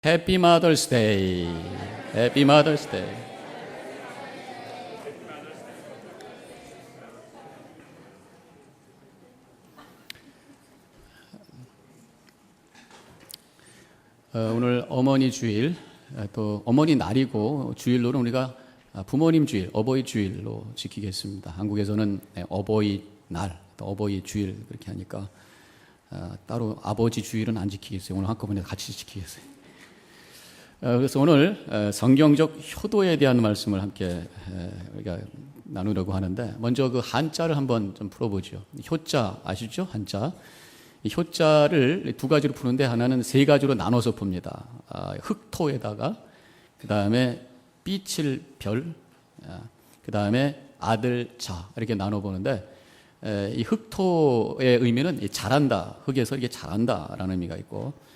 해피 마더스데이. 해피 마더스데이. 오늘 어머니 주일, 또 어머니 날이고 주일로는 우리가 부모님 주일, 어버이 주일로 지키겠습니다. 한국에서는 어버이 날, 또 어버이 주일 그렇게 하니까 따로 아버지 주일은 안 지키겠어요. 오늘 한꺼번에 같이 지키겠어요. 그래서 오늘 성경적 효도에 대한 말씀을 함께 우리가 나누려고 하는데, 먼저 그 한자를 한번 좀 풀어보죠. 효자 아시죠? 한자. 이 효자를 두 가지로 푸는데 하나는 세 가지로 나눠서 풉니다. 흑토에다가, 그 다음에 빛을 별, 그 다음에 아들 자, 이렇게 나눠보는데, 이 흑토의 의미는 잘한다, 흑에서 이게 잘한다라는 의미가 있고,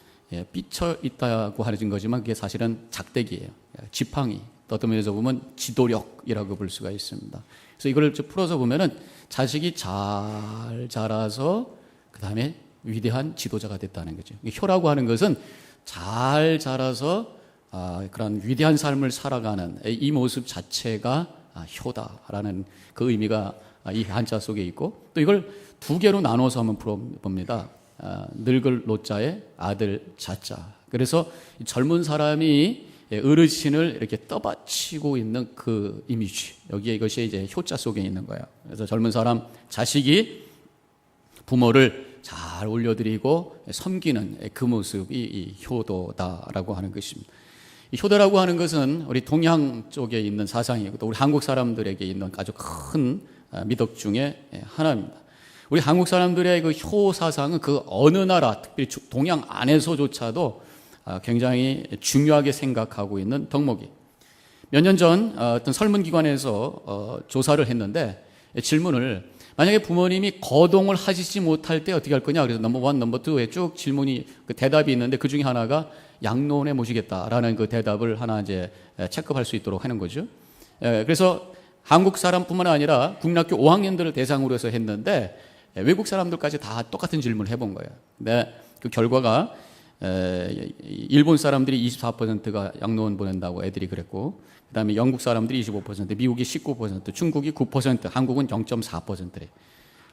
삐쳐 있다고 하는 거지만 그게 사실은 작대기예요. 지팡이, 어떤 면에서 보면 지도력이라고 볼 수가 있습니다. 그래서 이걸 풀어서 보면은 자식이 잘 자라서 그 다음에 위대한 지도자가 됐다는 거죠. 효라고 하는 것은 잘 자라서 그런 위대한 삶을 살아가는 이 모습 자체가 효다라는 그 의미가 이 한자 속에 있고, 또 이걸 두 개로 나눠서 한번 풀어봅니다. 늙을 노자에 아들 자자. 그래서 젊은 사람이 어르신을 이렇게 떠받치고 있는 그 이미지, 여기에 이것이 이제 효자 속에 있는 거예요. 그래서 젊은 사람 자식이 부모를 잘 올려드리고 섬기는 그 모습이 이 효도다라고 하는 것입니다. 이 효도라고 하는 것은 우리 동양 쪽에 있는 사상이고, 또 우리 한국 사람들에게 있는 아주 큰 미덕 중에 하나입니다. 우리 한국 사람들의 그 효 사상은 그 어느 나라, 특별히 동양 안에서조차도 굉장히 중요하게 생각하고 있는 덕목이. 몇 년 전 어떤 설문기관에서 조사를 했는데, 질문을, 만약에 부모님이 거동을 하시지 못할 때 어떻게 할 거냐, 그래서 넘버 1, 넘버 2에 쭉 질문이, 그 대답이 있는데 그 중에 하나가 양로원에 모시겠다라는 그 대답을 하나 이제 체크할 수 있도록 하는 거죠. 그래서 한국 사람뿐만 아니라 국민학교 5학년들을 대상으로 해서 했는데, 외국 사람들까지 다 똑같은 질문을 해본 거예요. 근데 그 결과가 일본 사람들이 24%가 양로원 보낸다고 애들이 그랬고, 그 다음에 영국 사람들이 25%, 미국이 19%, 중국이 9%, 한국은 0.4%래.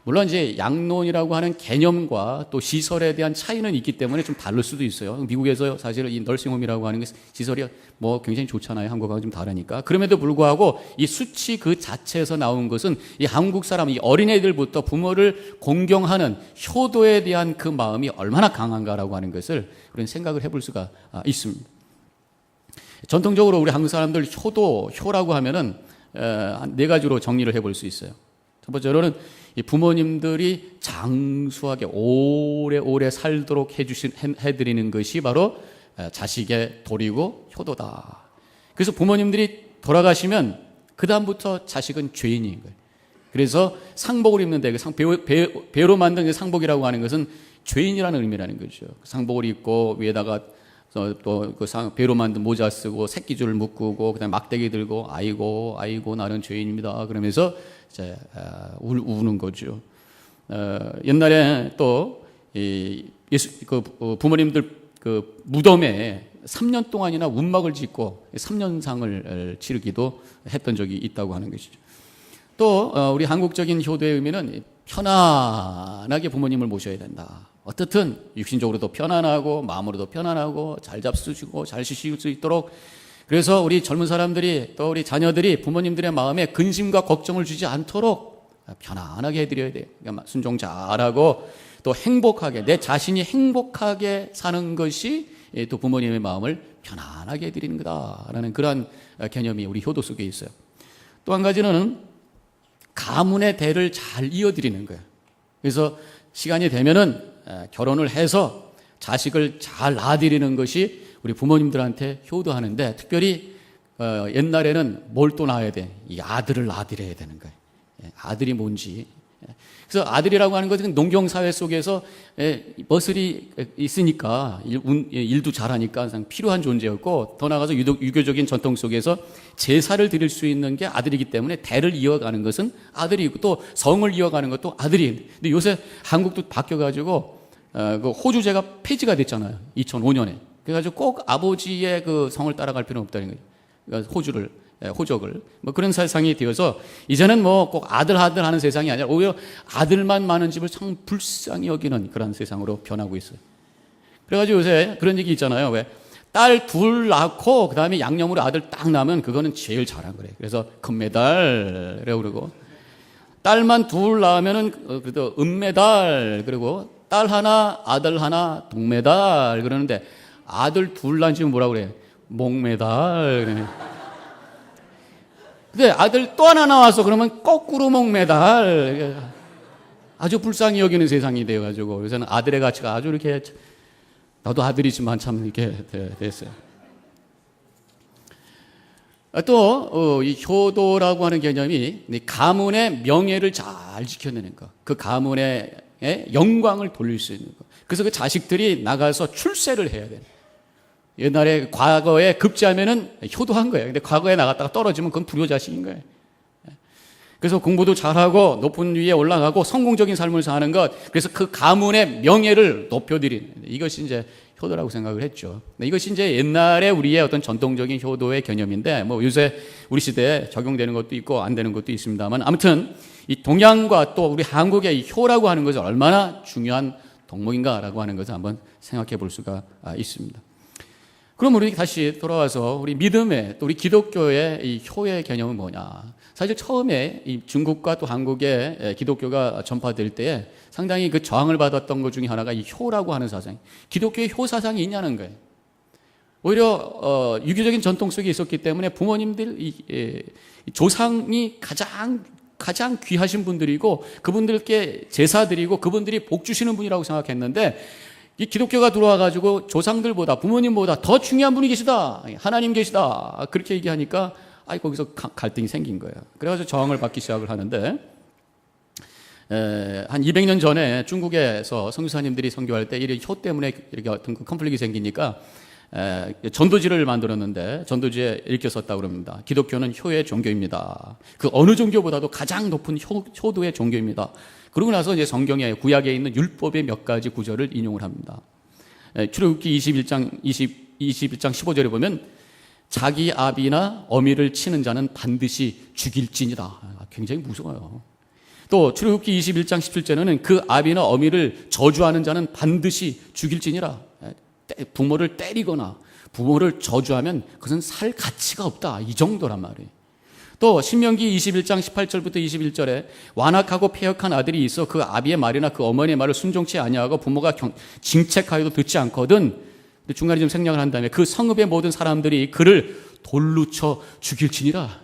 물론 이제 양로원이라고 하는 개념과 또 시설에 대한 차이는 있기 때문에 좀 다를 수도 있어요. 미국에서 사실은 이 널싱홈이라고 하는 시설이 뭐 굉장히 좋잖아요. 한국하고 좀 다르니까. 그럼에도 불구하고 이 수치 그 자체에서 나온 것은 이 한국 사람, 이 어린애들부터 부모를 공경하는 효도에 대한 그 마음이 얼마나 강한가라고 하는 것을 우리는 생각을 해볼 수가 있습니다. 전통적으로 우리 한국 사람들 효라고 하면은 한 네 가지로 정리를 해볼 수 있어요. 첫 번째로는 이 부모님들이 장수하게 오래오래 살도록 해드리는 것이 바로 자식의 도리고 효도다. 그래서 부모님들이 돌아가시면 그 다음부터 자식은 죄인인 거예요. 그래서 상복을 입는데, 배로 만든 상복이라고 하는 것은 죄인이라는 의미라는 거죠. 상복을 입고 위에다가 또 그 배로 만든 모자 쓰고 새끼줄을 묶고 그다음에 막대기 들고 아이고 나는 죄인입니다. 그러면서 이제 우는 거죠. 옛날에 또 부모님들 그 무덤에 3년 동안이나 운막을 짓고 3년상을 치르기도 했던 적이 있다고 하는 것이죠. 또 우리 한국적인 효도의 의미는 편안하게 부모님을 모셔야 된다. 어떻든 육신적으로도 편안하고 마음으로도 편안하고 잘 잡수시고 잘 쉬실 수 있도록, 그래서 우리 젊은 사람들이 또 우리 자녀들이 부모님들의 마음에 근심과 걱정을 주지 않도록 편안하게 해드려야 돼요. 그러니까 순종 잘하고 또 행복하게, 내 자신이 행복하게 사는 것이 또 부모님의 마음을 편안하게 해드리는 거다라는 그러한 개념이 우리 효도 속에 있어요. 또 한 가지는 가문의 대를 잘 이어드리는 거예요. 그래서 시간이 되면은 결혼을 해서 자식을 잘 낳아드리는 것이 우리 부모님들한테 효도하는데, 특별히 옛날에는 뭘 또 낳아야 돼? 이 아들을 낳아드려야 되는 거예요. 아들이 뭔지. 그래서 아들이라고 하는 것은 농경사회 속에서 머슬이 있으니까 일도 잘하니까 항상 필요한 존재였고, 더 나아가서 유교적인 전통 속에서 제사를 드릴 수 있는 게 아들이기 때문에 대를 이어가는 것은 아들이고, 또 성을 이어가는 것도 아들이. 근데 요새 한국도 바뀌어가지고 그 호주제가 폐지가 됐잖아요. 2005년에. 그래가지고 꼭 아버지의 그 성을 따라갈 필요는 없다는 거예요. 그러니까 호적을 뭐 그런 세상이 되어서 이제는 뭐 꼭 아들 하는 세상이 아니라 오히려 아들만 많은 집을 참 불쌍히 여기는 그런 세상으로 변하고 있어요. 그래가지고 요새 그런 얘기 있잖아요. 왜 딸 둘 낳고 그 다음에 양념으로 아들 딱 낳으면 그거는 제일 잘한 거래. 그래서 금메달이라고 그러고, 딸만 둘 낳으면은 그래도 은메달, 그리고 딸 하나 아들 하나 동메달 그러는데, 아들 둘 낳은 집은 뭐라 그래? 목메달. 그러네. 근데 아들 또 하나 나와서 그러면 거꾸로 목메달. 아주 불쌍히 여기는 세상이 되어가지고 요새는 아들의 가치가 아주 이렇게, 나도 아들이지만 참 이렇게 됐어요. 또 이 효도라고 하는 개념이 가문의 명예를 잘 지켜내는 것, 그 가문의 영광을 돌릴 수 있는 것. 그래서 그 자식들이 나가서 출세를 해야 돼요. 옛날에 과거에 급제하면은 효도한 거예요. 근데 과거에 나갔다가 떨어지면 그건 불효자식인 거예요. 그래서 공부도 잘하고 높은 위에 올라가고 성공적인 삶을 사는 것, 그래서 그 가문의 명예를 높여드리는, 이것이 이제 효도라고 생각을 했죠. 이것이 이제 옛날에 우리의 어떤 전통적인 효도의 개념인데, 뭐 요새 우리 시대에 적용되는 것도 있고 안 되는 것도 있습니다만, 아무튼 이 동양과 또 우리 한국의 이 효라고 하는 것은 얼마나 중요한 덕목인가라고 하는 것을 한번 생각해 볼 수가 있습니다. 그럼 우리 다시 돌아와서 우리 믿음의, 또 우리 기독교의 이 효의 개념은 뭐냐? 사실 처음에 이 중국과 또 한국의 기독교가 전파될 때에 상당히 그 저항을 받았던 것 중에 하나가 이 효라고 하는 사상, 기독교의 효 사상이 있냐는 거예요. 오히려 유교적인 전통 속에 있었기 때문에 부모님들, 이 조상이 가장 귀하신 분들이고 그분들께 제사 드리고 그분들이 복 주시는 분이라고 생각했는데, 이 기독교가 들어와가지고 조상들보다 부모님보다 더 중요한 분이 계시다, 하나님 계시다, 그렇게 얘기하니까 거기서 갈등이 생긴 거예요. 그래가지고 저항을 받기 시작을 하는데, 한 200년 전에 중국에서 선교사님들이 선교할 때 이 효 때문에 이렇게 어떤 컨플릭이 생기니까 전도지를 만들었는데, 전도지에 이렇게 썼다고 그럽니다. 기독교는 효의 종교입니다. 그 어느 종교보다도 가장 높은 효도의 종교입니다. 그러고 나서 이제 성경에, 구약에 있는 율법의 몇 가지 구절을 인용을 합니다. 출애굽기 21장 15절에 보면, 자기 아비나 어미를 치는 자는 반드시 죽일지니라. 굉장히 무서워요. 또 출애굽기 21장 17절에는 그 아비나 어미를 저주하는 자는 반드시 죽일지니라. 부모를 때리거나 부모를 저주하면 그것은 살 가치가 없다, 이 정도란 말이에요. 또 신명기 21장 18절부터 21절에 완악하고 패역한 아들이 있어 그 아비의 말이나 그 어머니의 말을 순종치 아니하고 부모가 징책하여도 듣지 않거든, 중간에 좀 생략을 한 다음에 그 성읍의 모든 사람들이 그를 돌로 쳐 죽일지니라.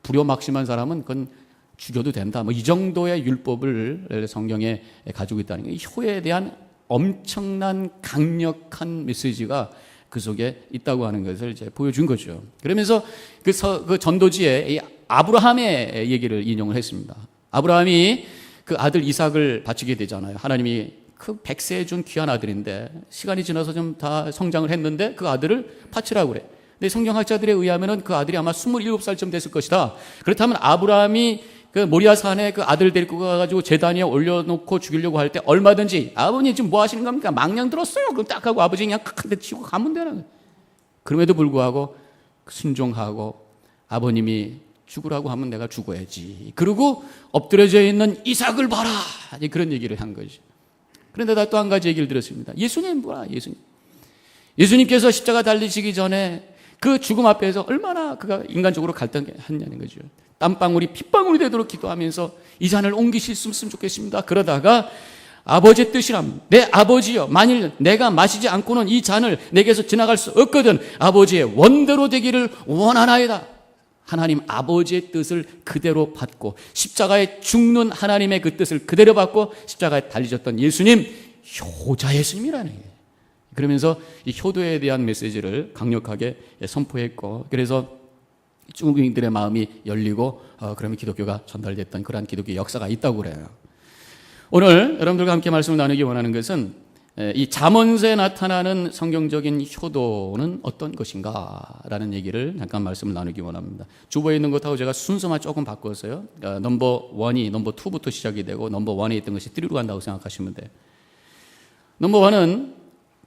불효막심한 사람은 그건 죽여도 된다, 뭐 이 정도의 율법을 성경에 가지고 있다는 거예요. 효에 대한 엄청난 강력한 메시지가 그 속에 있다고 하는 것을 이제 보여준 거죠. 그러면서 그 전도지에 이 아브라함의 얘기를 인용을 했습니다. 아브라함이 그 아들 이삭을 바치게 되잖아요. 하나님이 그 100세에 준 귀한 아들인데 시간이 지나서 좀 다 성장을 했는데 그 아들을 바치라고 그래. 근데 성경학자들에 의하면은 그 아들이 아마 27살쯤 됐을 것이다. 그렇다면 아브라함이 그 모리아 산에 그 아들 데리고 가가지고 제단 위에 올려놓고 죽이려고 할 때 얼마든지, 아버님 지금 뭐 하시는 겁니까? 망령 들었어요. 그럼 딱 하고 아버지 그냥 한 대 치고 가면 되는 거예요. 그럼에도 불구하고 순종하고 아버님이 죽으라고 하면 내가 죽어야지. 그리고 엎드려져 있는 이삭을 봐라, 그런 얘기를 한 거죠. 그런데 또 한 가지 얘기를 들었습니다. 예수님 뭐야, 예수님께서 십자가 달리시기 전에 그 죽음 앞에서 얼마나 그가 인간적으로 갈등했냐는 거죠. 땀방울이 핏방울이 되도록 기도하면서 이 잔을 옮기셨으면 좋겠습니다. 그러다가 아버지의 뜻이람, 내 아버지여, 만일 내가 마시지 않고는 이 잔을 내게서 지나갈 수 없거든 아버지의 원대로 되기를 원하나이다. 하나님 아버지의 뜻을 그대로 받고 십자가에 죽는 하나님의 그 뜻을 그대로 받고 십자가에 달리셨던 예수님, 효자 예수님이라는 거예요. 그러면서 이 효도에 대한 메시지를 강력하게 선포했고, 그래서 중국인들의 마음이 열리고 그러면 기독교가 전달됐던 그러한 기독교의 역사가 있다고 그래요. 오늘 여러분들과 함께 말씀을 나누기 원하는 것은 이 잠언서에 나타나는 성경적인 효도는 어떤 것인가 라는 얘기를 잠깐 말씀을 나누기 원합니다. 주보에 있는 것하고 제가 순서만 조금 바꿨어요. 넘버 1이 넘버 2부터 시작이 되고 넘버 1에 있던 것이 3로 간다고 생각하시면 돼요. 넘버 1은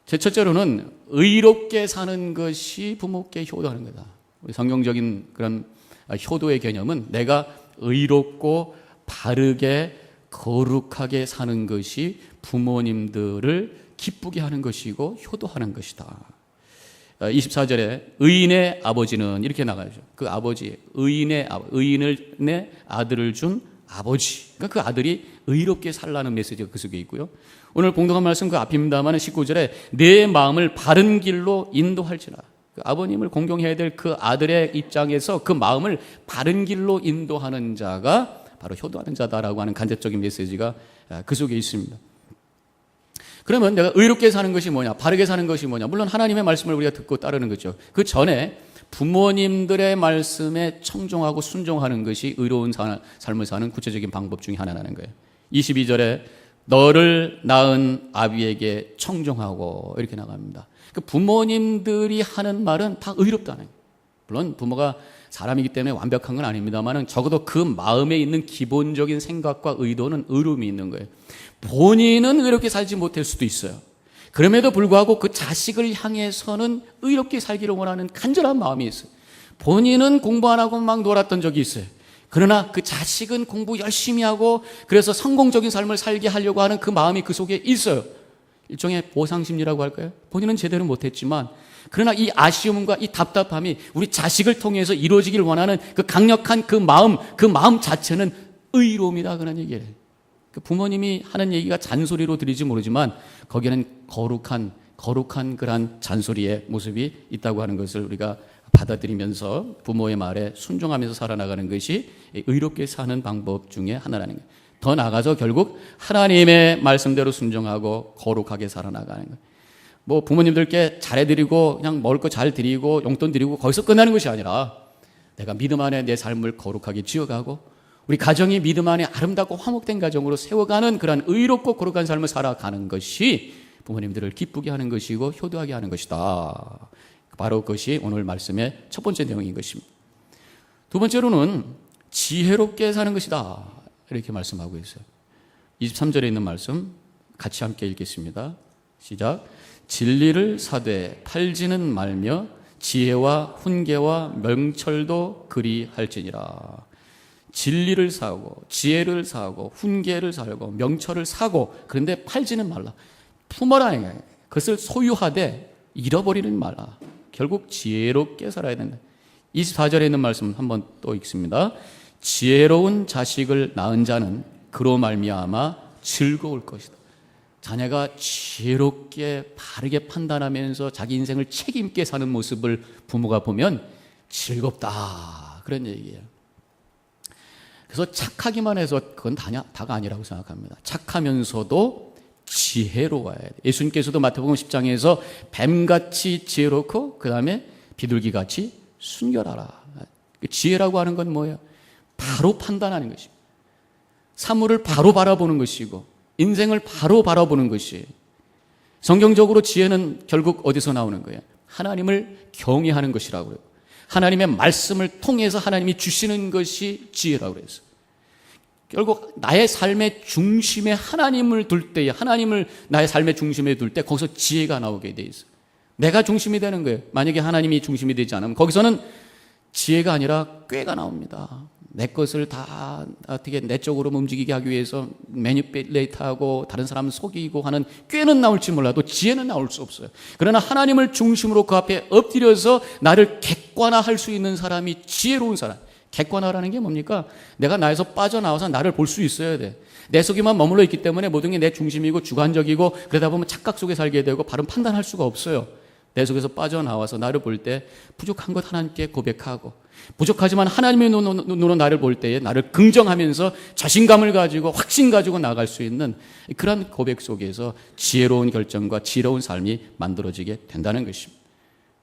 제 첫째로는 의롭게 사는 것이 부모께 효도하는 거다. 우리 성경적인 그런 효도의 개념은 내가 의롭고 바르게 거룩하게 사는 것이 부모님들을 기쁘게 하는 것이고 효도하는 것이다. 24절에 의인의 아버지는 이렇게 나가죠. 그 아버지, 의인의 아들을 준 아버지. 그러니까 그 아들이 의롭게 살라는 메시지가 그 속에 있고요. 오늘 봉독한 말씀 그 앞입니다만 19절에 내 마음을 바른 길로 인도할지라. 그 아버님을 공경해야 될 그 아들의 입장에서 그 마음을 바른 길로 인도하는 자가 바로 효도하는 자다라고 하는 간접적인 메시지가 그 속에 있습니다. 그러면 내가 의롭게 사는 것이 뭐냐, 바르게 사는 것이 뭐냐, 물론 하나님의 말씀을 우리가 듣고 따르는 거죠. 그 전에 부모님들의 말씀에 청종하고 순종하는 것이 의로운 삶을 사는 구체적인 방법 중에 하나라는 거예요. 22절에 너를 낳은 아비에게 청종하고 이렇게 나갑니다. 그 부모님들이 하는 말은 다 의롭다는 거예요. 물론 부모가 사람이기 때문에 완벽한 건 아닙니다만 적어도 그 마음에 있는 기본적인 생각과 의도는 의로움이 있는 거예요. 본인은 의롭게 살지 못할 수도 있어요. 그럼에도 불구하고 그 자식을 향해서는 의롭게 살기를 원하는 간절한 마음이 있어요. 본인은 공부 안 하고 막 놀았던 적이 있어요. 그러나 그 자식은 공부 열심히 하고 그래서 성공적인 삶을 살게 하려고 하는 그 마음이 그 속에 있어요. 일종의 보상심리라고 할까요? 본인은 제대로 못했지만 그러나 이 아쉬움과 이 답답함이 우리 자식을 통해서 이루어지길 원하는 그 강력한 그 마음 자체는 의로움이다 그런 얘기예요. 그 부모님이 하는 얘기가 잔소리로 들릴지 모르지만 거기에는 거룩한 그러한 잔소리의 모습이 있다고 하는 것을 우리가 받아들이면서 부모의 말에 순종하면서 살아나가는 것이 의롭게 사는 방법 중에 하나라는 거예요. 더 나아가서 결국 하나님의 말씀대로 순종하고 거룩하게 살아나가는 거예요. 뭐 부모님들께 잘해드리고 그냥 먹을 거 잘 드리고 용돈 드리고 거기서 끝나는 것이 아니라 내가 믿음 안에 내 삶을 거룩하게 지어가고 우리 가정이 믿음 안에 아름답고 화목된 가정으로 세워가는 그러한 의롭고 거룩한 삶을 살아가는 것이 부모님들을 기쁘게 하는 것이고 효도하게 하는 것이다. 바로 그것이 오늘 말씀의 첫 번째 내용인 것입니다. 두 번째로는 지혜롭게 사는 것이다. 이렇게 말씀하고 있어요. 23절에 있는 말씀 같이 함께 읽겠습니다. 시작. 진리를 사되 팔지는 말며 지혜와 훈계와 명철도 그리할지니라. 진리를 사고 지혜를 사고 훈계를 사고 명철을 사고 그런데 팔지는 말라. 품어라. 그것을 소유하되 잃어버리는 말라. 결국 지혜롭게 살아야 된다. 24절에 있는 말씀 한번 또 읽습니다. 지혜로운 자식을 낳은 자는 그로 말미암아 즐거울 것이다. 자녀가 지혜롭게 바르게 판단하면서 자기 인생을 책임있게 사는 모습을 부모가 보면 즐겁다. 그런 얘기예요. 그래서 착하기만 해서 그건 다가 아니라고 생각합니다. 착하면서도 지혜로워야 돼. 예수님께서도 마태복음 10장에서 뱀같이 지혜롭고 그 다음에 비둘기같이 순결하라. 지혜라고 하는 건 뭐예요? 바로 판단하는 것입니다. 사물을 바로 바라보는 것이고 인생을 바로 바라보는 것이 성경적으로 지혜는 결국 어디서 나오는 거예요? 하나님을 경외하는 것이라고 그래요. 하나님의 말씀을 통해서 하나님이 주시는 것이 지혜라고 그랬어요. 결국 나의 삶의 중심에 하나님을 둘 때에 하나님을 나의 삶의 중심에 둘 때 거기서 지혜가 나오게 돼 있어요. 내가 중심이 되는 거예요. 만약에 하나님이 중심이 되지 않으면 거기서는 지혜가 아니라 꾀가 나옵니다. 내 것을 다 어떻게 내 쪽으로 움직이게 하기 위해서 매니플레이트하고 다른 사람을 속이고 하는 꾀는 나올지 몰라도 지혜는 나올 수 없어요. 그러나 하나님을 중심으로 그 앞에 엎드려서 나를 객관화할 수 있는 사람이 지혜로운 사람. 객관화라는 게 뭡니까? 내가 나에서 빠져나와서 나를 볼 수 있어야 돼. 내 속에만 머물러 있기 때문에 모든 게 내 중심이고 주관적이고 그러다 보면 착각 속에 살게 되고 바른 판단할 수가 없어요. 내 속에서 빠져나와서 나를 볼 때 부족한 것 하나님께 고백하고 부족하지만 하나님의 눈으로 나를 볼 때에 나를 긍정하면서 자신감을 가지고 확신 가지고 나아갈 수 있는 그런 고백 속에서 지혜로운 결정과 지혜로운 삶이 만들어지게 된다는 것입니다.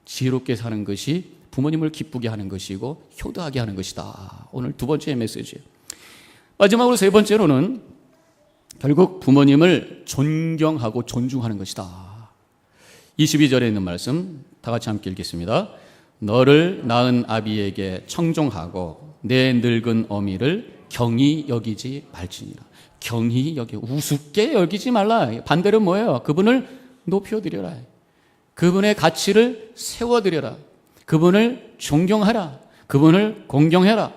지혜롭게 사는 것이 부모님을 기쁘게 하는 것이고 효도하게 하는 것이다. 오늘 두 번째 메시지예요. 마지막으로 세 번째로는 결국 부모님을 존경하고 존중하는 것이다. 22절에 있는 말씀 다 같이 함께 읽겠습니다. 너를 낳은 아비에게 청종하고 내 늙은 어미를 경히 여기지 말지니라. 경히 여기 우습게 여기지 말라. 반대로 뭐예요? 그분을 높여드려라. 그분의 가치를 세워드려라. 그분을 존경하라. 그분을 공경해라.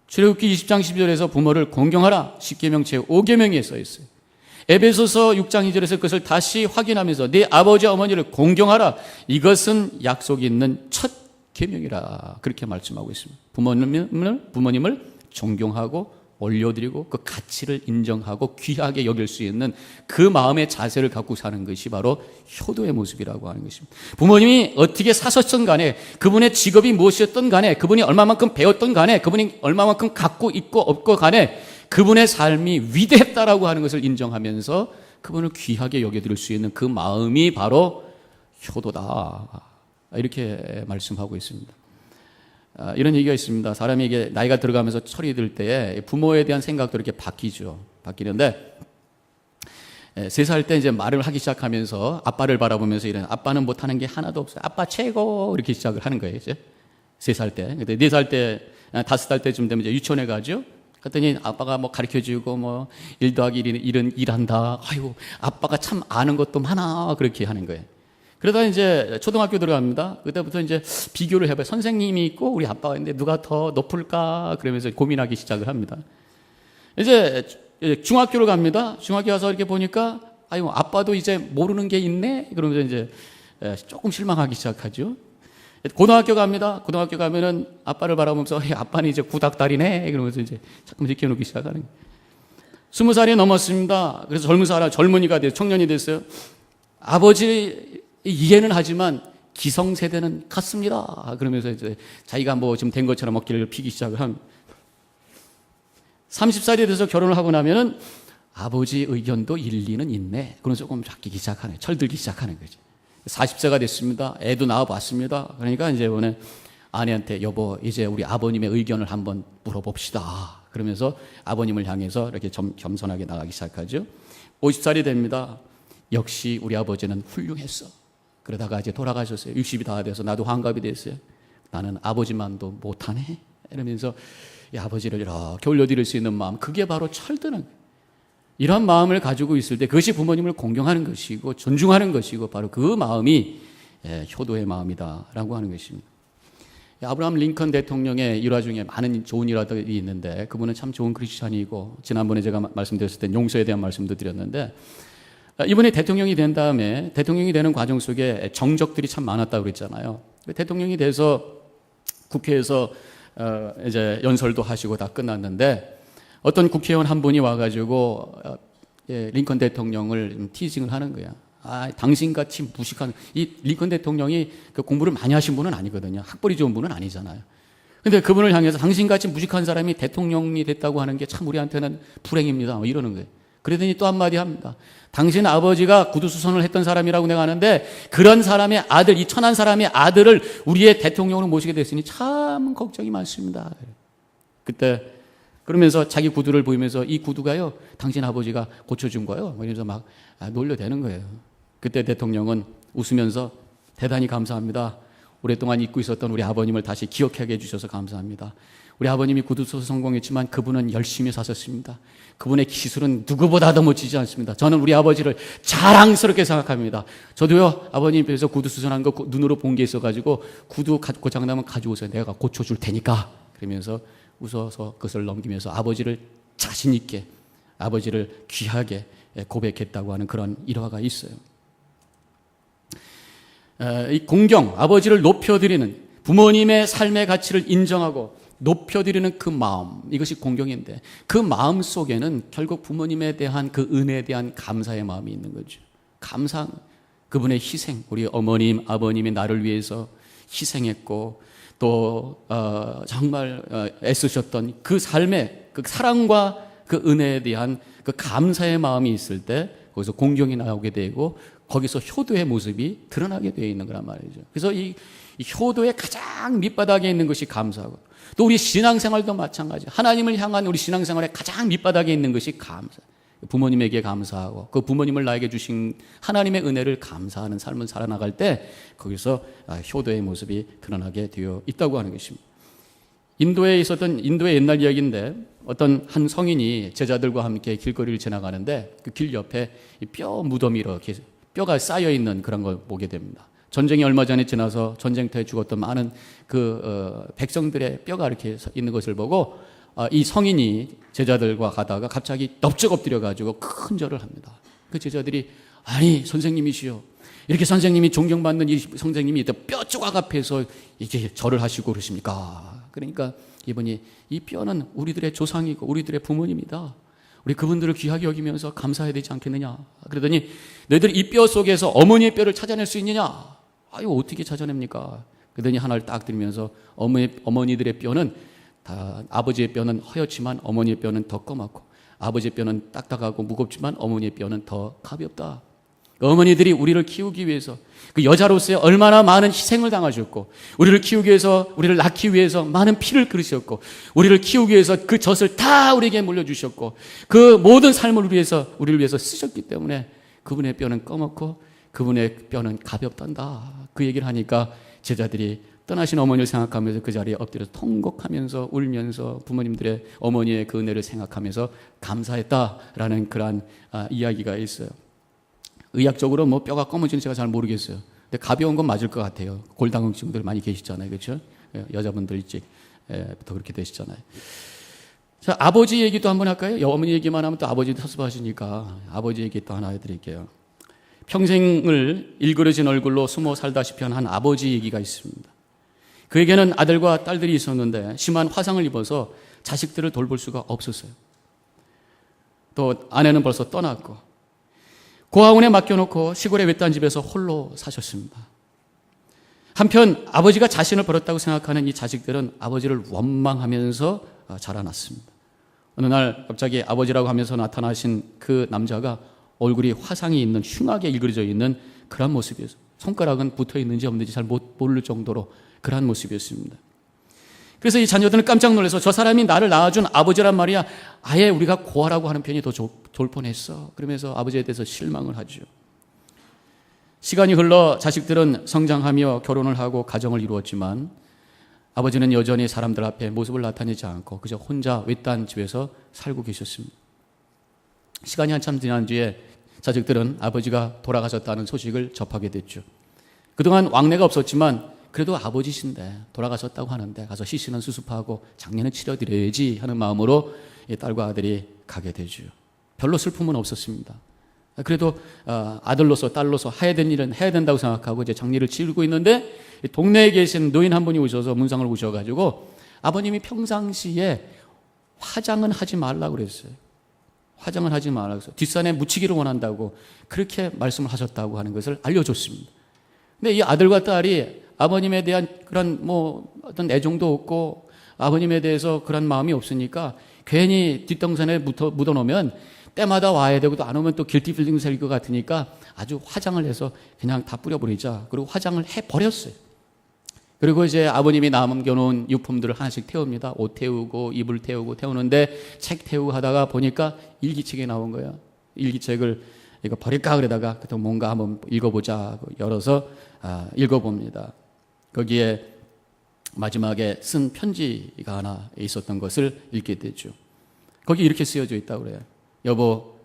출애굽기 20장 12절에서 부모를 공경하라. 10계명 제5계명에 써 있어요. 에베소서 6장 2절에서 그것을 다시 확인하면서 네 아버지 어머니를 공경하라. 이것은 약속이 있는 첫 계명이라. 그렇게 말씀하고 있습니다. 부모님을 존경하고 올려드리고 그 가치를 인정하고 귀하게 여길 수 있는 그 마음의 자세를 갖고 사는 것이 바로 효도의 모습이라고 하는 것입니다. 부모님이 어떻게 사셨던 간에, 그분의 직업이 무엇이었던 간에, 그분이 얼마만큼 배웠던 간에, 그분이 얼마만큼 갖고 있고 없고 간에 그분의 삶이 위대했다라고 하는 것을 인정하면서 그분을 귀하게 여겨드릴 수 있는 그 마음이 바로 효도다. 이렇게 말씀하고 있습니다. 이런 얘기가 있습니다. 사람이 이게 나이가 들어가면서 철이 들 때에 부모에 대한 생각도 이렇게 바뀌죠. 바뀌는데 3살 때 이제 말을 하기 시작하면서 아빠를 바라보면서 이런 아빠는 못하는 게 하나도 없어요. 아빠 최고 이렇게 시작을 하는 거예요. 이제 3살 때. 근데 4살 때, 5살 때쯤 되면 이제 유치원에 가죠. 그랬더니 아빠가 뭐 가르쳐주고 뭐 1 더하기 1은 일한다. 아이고 아빠가 참 아는 것도 많아. 그렇게 하는 거예요. 그러다 이제 초등학교 들어갑니다. 그때부터 이제 비교를 해봐요. 선생님이 있고 우리 아빠가 있는데 누가 더 높을까? 그러면서 고민하기 시작을 합니다. 이제 중학교로 갑니다. 중학교 가서 이렇게 보니까 아유 아빠도 이제 모르는 게 있네. 그러면서 이제 조금 실망하기 시작하죠. 고등학교 갑니다. 고등학교 가면은 아빠를 바라보면서 아빠는 이제 구닥다리네. 그러면서 이제 자꾸 지켜놓기 시작하는 거예요. 20살이 넘었습니다. 그래서 젊은이가 돼서 청년이 됐어요. 아버지 이해는 하지만 기성세대는 같습니다. 그러면서 이제 자기가 뭐 지금 된 것처럼 어깨를 피기 시작을 합니다. 30살이 돼서 결혼을 하고 나면은 아버지 의견도 일리는 있네. 그런 조금 바뀌기 시작하네. 철들기 시작하는 거죠. 40세가 됐습니다. 애도 낳아봤습니다. 그러니까 이제 오늘 아내한테 여보 이제 우리 아버님의 의견을 한번 물어봅시다. 그러면서 아버님을 향해서 이렇게 겸손하게 나가기 시작하죠. 50살이 됩니다. 역시 우리 아버지는 훌륭했어. 그러다가 이제 돌아가셨어요. 60이 다 돼서 나도 환갑이 됐어요. 나는 아버지만도 못하네. 이러면서 이 아버지를 이렇게 올려드릴 수 있는 마음, 그게 바로 철드는 거예요. 이런 마음을 가지고 있을 때 그것이 부모님을 공경하는 것이고 존중하는 것이고 바로 그 마음이 효도의 마음이다라고 하는 것입니다. 아브라함 링컨 대통령의 일화 중에 많은 좋은 일화들이 있는데 그분은 참 좋은 크리스찬이고 지난번에 제가 말씀드렸을 때 용서에 대한 말씀도 드렸는데 이번에 대통령이 된 다음에 대통령이 되는 과정 속에 정적들이 참 많았다고 그랬잖아요. 대통령이 돼서 국회에서 이제 연설도 하시고 다 끝났는데 어떤 국회의원 한 분이 와가지고 링컨 대통령을 티징을 하는 거야. 아, 당신같이 무식한 이 링컨 대통령이 그 공부를 많이 하신 분은 아니거든요. 학벌이 좋은 분은 아니잖아요. 근데 그분을 향해서 당신같이 무식한 사람이 대통령이 됐다고 하는 게 참 우리한테는 불행입니다. 뭐 이러는 거예요. 그러더니 또 한마디 합니다. 당신 아버지가 구두수선을 했던 사람이라고 내가 아는데 그런 사람의 아들, 이 천한 사람의 아들을 우리의 대통령으로 모시게 됐으니 참 걱정이 많습니다. 그때 그러면서 자기 구두를 보이면서 이 구두가요 당신 아버지가 고쳐준 거예요. 이러면서 막 놀려대는 거예요. 그때 대통령은 웃으면서 대단히 감사합니다. 오랫동안 잊고 있었던 우리 아버님을 다시 기억하게 해주셔서 감사합니다. 우리 아버님이 구두수선 성공했지만 그분은 열심히 사셨습니다. 그분의 기술은 누구보다도 멋지지 않습니다. 저는 우리 아버지를 자랑스럽게 생각합니다. 저도요 아버님께서 구두수선한 거 눈으로 본 게 있어가지고 구두 고장나면 가져오세요. 내가 고쳐줄 테니까. 그러면서 웃어서 그것을 넘기면서 아버지를 자신 있게 아버지를 귀하게 고백했다고 하는 그런 일화가 있어요. 이 공경, 아버지를 높여드리는 부모님의 삶의 가치를 인정하고 높여드리는 그 마음, 이것이 공경인데 그 마음 속에는 결국 부모님에 대한 그 은혜에 대한 감사의 마음이 있는 거죠. 감사, 그분의 희생, 우리 어머님, 아버님이 나를 위해서 희생했고 또 정말 애쓰셨던 그 삶의 그 사랑과 그 은혜에 대한 그 감사의 마음이 있을 때 거기서 공경이 나오게 되고 거기서 효도의 모습이 드러나게 되어 있는 거란 말이죠. 그래서 이 효도의 가장 밑바닥에 있는 것이 감사하고 또 우리 신앙생활도 마찬가지. 하나님을 향한 우리 신앙생활의 가장 밑바닥에 있는 것이 감사. 부모님에게 감사하고 그 부모님을 나에게 주신 하나님의 은혜를 감사하는 삶을 살아나갈 때 거기서 효도의 모습이 드러나게 되어 있다고 하는 것입니다. 인도에 있었던 인도의 옛날 이야기인데 어떤 한 성인이 제자들과 함께 길거리를 지나가는데 그 길 옆에 뼈 무덤이 이렇게 뼈가 쌓여 있는 그런 걸 보게 됩니다. 전쟁이 얼마 전에 지나서 전쟁터에 죽었던 많은 백성들의 뼈가 이렇게 있는 것을 보고 이 성인이 제자들과 가다가 갑자기 넙적 엎드려가지고 큰 절을 합니다. 그 제자들이 아니 선생님이시여, 이렇게 선생님이 존경받는 이 선생님이 뼈 조각 앞에서 이렇게 절을 하시고 그러십니까? 그러니까 이분이 이 뼈는 우리들의 조상이고 우리들의 부모님이다. 우리 그분들을 귀하게 여기면서 감사해야 되지 않겠느냐. 그러더니 너희들 이 뼈 속에서 어머니의 뼈를 찾아낼 수 있느냐. 아유 어떻게 찾아냅니까? 그러더니 하나를 딱 들면서 어머니들의 뼈는 다, 아버지의 뼈는 허옇지만 어머니의 뼈는 더 검었고, 아버지의 뼈는 딱딱하고 무겁지만 어머니의 뼈는 더 가볍다. 어머니들이 우리를 키우기 위해서 그 여자로서의 얼마나 많은 희생을 당하셨고, 우리를 키우기 위해서, 우리를 낳기 위해서 많은 피를 끓이셨고, 우리를 키우기 위해서 그 젖을 다 우리에게 물려주셨고, 그 모든 삶을 우리를 위해서 쓰셨기 때문에 그분의 뼈는 검었고 그분의 뼈는 가볍단다. 그 얘기를 하니까 제자들이 떠나신 어머니를 생각하면서 그 자리에 엎드려서 통곡하면서 울면서 부모님들의 어머니의 그 은혜를 생각하면서 감사했다라는 그러한 이야기가 있어요. 의학적으로 뭐 뼈가 검어지는 제가 잘 모르겠어요. 근데 가벼운 건 맞을 것 같아요. 골다공 친구들 많이 계시잖아요. 그렇죠? 여자분들 일찍부터 그렇게 되시잖아요. 자, 아버지 얘기도 한번 할까요? 어머니 얘기만 하면 또 아버지도 섭섭하시니까 아버지 얘기 또 하나 해드릴게요. 평생을 일그러진 얼굴로 숨어 살다시피 한 아버지 얘기가 있습니다. 그에게는 아들과 딸들이 있었는데 심한 화상을 입어서 자식들을 돌볼 수가 없었어요. 또 아내는 벌써 떠났고 고아원에 맡겨놓고 시골의 외딴 집에서 홀로 사셨습니다. 한편 아버지가 자신을 버렸다고 생각하는 이 자식들은 아버지를 원망하면서 자라났습니다. 어느 날 갑자기 아버지라고 하면서 나타나신 그 남자가 얼굴이 화상이 있는, 흉하게 일그러져 있는 그런 모습이었어요. 손가락은 붙어 있는지 없는지 잘 모를 정도로 그러한 모습이었습니다. 그래서 이 자녀들은 깜짝 놀라서 저 사람이 나를 낳아준 아버지란 말이야. 아예 우리가 고아라고 하는 편이 더 좋을 뻔했어. 그러면서 아버지에 대해서 실망을 하죠. 시간이 흘러 자식들은 성장하며 결혼을 하고 가정을 이루었지만 아버지는 여전히 사람들 앞에 모습을 나타내지 않고 그저 혼자 외딴 집에서 살고 계셨습니다. 시간이 한참 지난 뒤에 자식들은 아버지가 돌아가셨다는 소식을 접하게 됐죠. 그동안 왕래가 없었지만 그래도 아버지신데 돌아가셨다고 하는데 가서 시신은 수습하고 장례는 치러드려야지 하는 마음으로 딸과 아들이 가게 되죠. 별로 슬픔은 없었습니다. 그래도 아들로서 딸로서 해야 되는 일은 해야 된다고 생각하고 이제 장례를 치르고 있는데 동네에 계신 노인 한 분이 오셔서 문상을 오셔가지고 아버님이 평상시에 화장은 하지 말라고 그랬어요. 화장을 하지 말라고 해서 뒷산에 묻히기를 원한다고 그렇게 말씀을 하셨다고 하는 것을 알려줬습니다. 근데 이 아들과 딸이 아버님에 대한 그런 어떤 애정도 없고 아버님에 대해서 그런 마음이 없으니까 괜히 뒷동산에 묻어놓으면 때마다 와야 되고 또 안 오면 또 길티 필링 셀 것 같으니까 아주 화장을 해서 그냥 다 뿌려버리자. 그리고 화장을 해버렸어요. 그리고 이제 아버님이 남겨놓은 유품들을 하나씩 태웁니다. 옷 태우고 이불 태우고 태우는데 책 태우고 하다가 보니까 일기책이 나온 거예요. 일기책을 이거 버릴까 그러다가 그때 뭔가 한번 읽어보자 열어서 읽어봅니다. 거기에 마지막에 쓴 편지가 하나 있었던 것을 읽게 되죠. 거기 이렇게 쓰여져 있다고 그래요. 여보,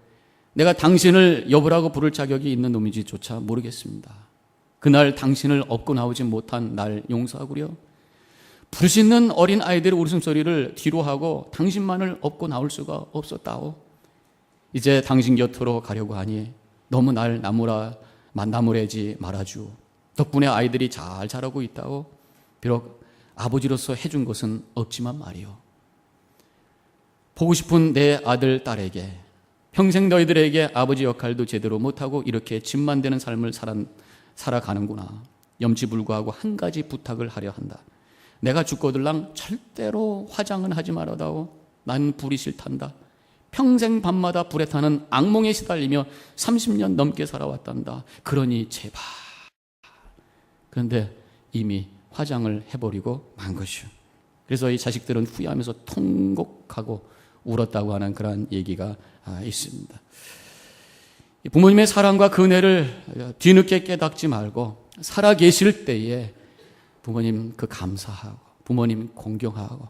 내가 당신을 여보라고 부를 자격이 있는 놈인지조차 모르겠습니다. 그날 당신을 업고 나오지 못한 날 용서하구려. 부르짖는 어린 아이들의 울음소리를 뒤로 하고 당신만을 업고 나올 수가 없었다오. 이제 당신 곁으로 가려고 하니 너무 날 나무래지 말아주. 덕분에 아이들이 잘 자라고 있다오. 비록 아버지로서 해준 것은 없지만 말이오. 보고 싶은 내 아들, 딸에게 평생 너희들에게 아버지 역할도 제대로 못하고 이렇게 집만 되는 삶을 살아가는구나. 염치불구하고 한 가지 부탁을 하려 한다. 내가 죽거들랑 절대로 화장은 하지 말아다오. 난 불이 싫단다. 평생 밤마다 불에 타는 악몽에 시달리며 30년 넘게 살아왔단다. 그러니 제발. 그런데 이미 화장을 해버리고 만 것이요. 그래서 이 자식들은 후회하면서 통곡하고 울었다고 하는 그런 얘기가 있습니다. 부모님의 사랑과 그 은혜를 뒤늦게 깨닫지 말고 살아계실 때에 부모님 그 감사하고 부모님 공경하고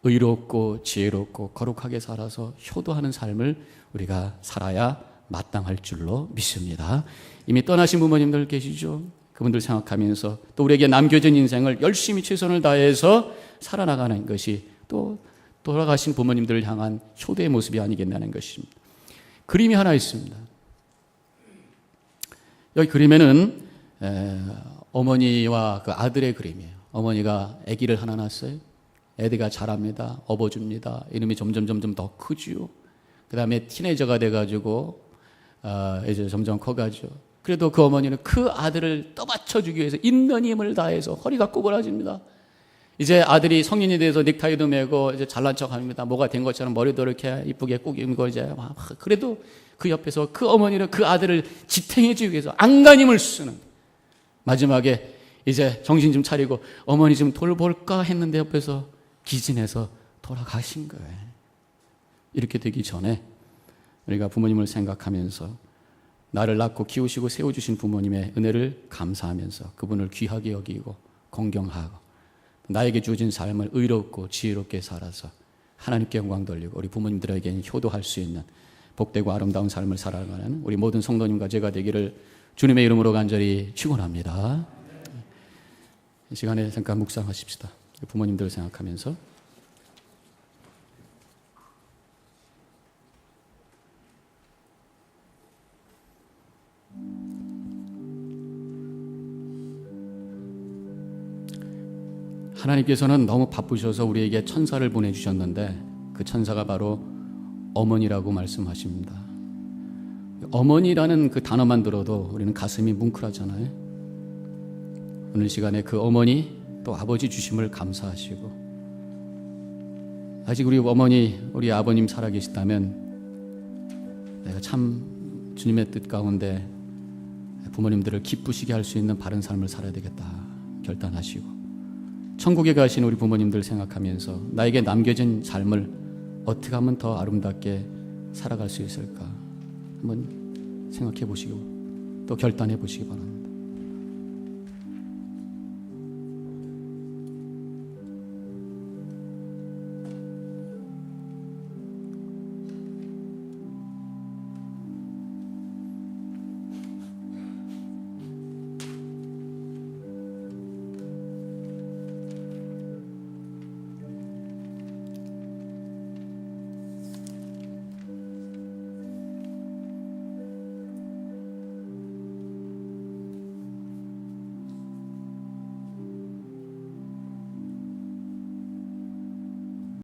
의롭고 지혜롭고 거룩하게 살아서 효도하는 삶을 우리가 살아야 마땅할 줄로 믿습니다. 이미 떠나신 부모님들 계시죠? 그분들 생각하면서 또 우리에게 남겨진 인생을 열심히 최선을 다해서 살아나가는 것이 또 돌아가신 부모님들을 향한 효도의 모습이 아니겠냐는 것입니다. 그림이 하나 있습니다. 여기 그림에는 어머니와 그 아들의 그림이에요. 어머니가 아기를 하나 낳았어요. 애기가 자랍니다. 업어줍니다. 이름이 점점 더 크지요. 그 다음에 티네이저가 돼가지고 이제 점점 커가죠. 그래도 그 어머니는 그 아들을 떠받쳐주기 위해서 있는 힘을 다해서 허리가 구부러집니다. 이제 아들이 성인이 돼서 넥타이도 매고 이제 잘난 척합니다. 뭐가 된 것처럼 머리도 이렇게 이쁘게 꾸기고 이제 막 그래도 그 옆에서 그 어머니는 그 아들을 지탱해주기 위해서 안간힘을 쓰는, 마지막에 이제 정신 좀 차리고 어머니 좀 돌볼까 했는데 옆에서 기진해서 돌아가신 거예요. 이렇게 되기 전에 우리가 부모님을 생각하면서 나를 낳고 키우시고 세워주신 부모님의 은혜를 감사하면서 그분을 귀하게 여기고 공경하고 나에게 주어진 삶을 의롭고 지혜롭게 살아서 하나님께 영광 돌리고 우리 부모님들에게 효도할 수 있는 복되고 아름다운 삶을 살아가는 우리 모든 성도님과 제가 되기를 주님의 이름으로 간절히 축원합니다. 이 시간에 잠깐 묵상하십시다. 부모님들을 생각하면서. 하나님께서는 너무 바쁘셔서 우리에게 천사를 보내주셨는데 그 천사가 바로 어머니라고 말씀하십니다. 어머니라는 그 단어만 들어도 우리는 가슴이 뭉클하잖아요. 오늘 시간에 그 어머니 또 아버지 주심을 감사하시고, 아직 우리 어머니 우리 아버님 살아계시다면 내가 참 주님의 뜻 가운데 부모님들을 기쁘시게 할 수 있는 바른 삶을 살아야 되겠다 결단하시고, 천국에 가신 우리 부모님들 생각하면서 나에게 남겨진 삶을 어떻게 하면 더 아름답게 살아갈 수 있을까 한번 생각해 보시고 또 결단해 보시기 바랍니다.